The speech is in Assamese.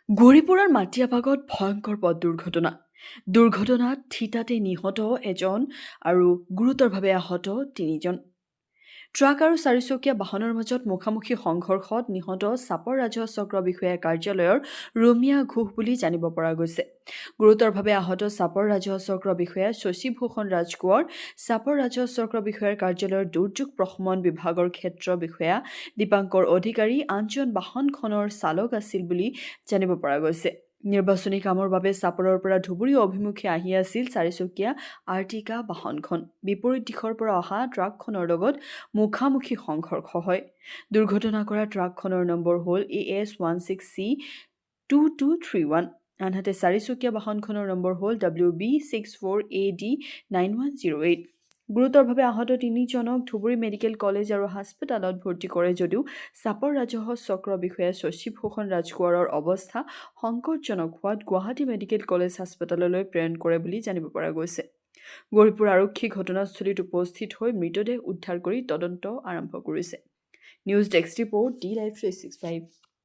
গৌৰীপুৰৰ মাটিয়াবাগত ভয়ংকৰ পথ দুৰ্ঘটনা। দুৰ্ঘটনাত থিতাতে নিহত এজন আৰু গুৰুতৰভাৱে আহত তিনিজন। ট্ৰাক আৰু চাৰিচকীয়া বাহনৰ মাজত মুখামুখি সংঘৰ্ষত নিহত চাপৰ ৰাজহ চক্ৰ বিষয়া কাৰ্যালয়ৰ ৰমিয়া ঘোষ বুলি জানিব পৰা গৈছে। গুৰুতৰভাৱে আহত চাপৰ ৰাজহ চক্ৰ বিষয়া শশী ভূষণ ৰাজকোঁৱৰ চাপৰ ৰাজহ চক্ৰ বিষয়াৰ কাৰ্যালয়ৰ দুৰ্যোগ প্ৰশমন বিভাগৰ ক্ষেত্ৰ বিষয়া দীপাংকৰ অধিকাৰী আনজন বাহনখনৰ চালক আছিল বুলি জানিব পৰা গৈছে। নিৰ্বাচনী কামৰ বাবে চাপৰৰ পৰা ধুবুৰী অভিমুখে আহি আছিল চাৰিচকীয়া আৰ্টিকা বাহনখন। বিপৰীত দিশৰ পৰা অহা ট্ৰাকখনৰ লগত মুখামুখি সংঘৰ্ষ হয়। দুৰ্ঘটনা কৰা ট্ৰাকখনৰ নম্বৰ হ'ল AS16C2231। আনহাতে চাৰিচকীয়া বাহনখনৰ নম্বৰ হ'ল WB64AD9108। গুৰুতৰভাৱে আহত তিনিজনক ধুবুৰী মেডিকেল কলেজ আৰু হাস্পতালত ভৰ্তি কৰে যদিও চাপৰ ৰাজহ চক্ৰ বিষয়া শশী ভূষণ ৰাজকোঁৱৰৰ অৱস্থা সংকটজনক হোৱাত গুৱাহাটী মেডিকেল কলেজ হাস্পতাললৈ প্ৰেৰণ কৰে বুলি জানিব পৰা গৈছে। গৌৰীপুৰ আৰক্ষী ঘটনাস্থলীত উপস্থিত হৈ মৃতদেহ উদ্ধাৰ কৰি তদন্ত আৰম্ভ কৰিছে। News desk report D-Live 365।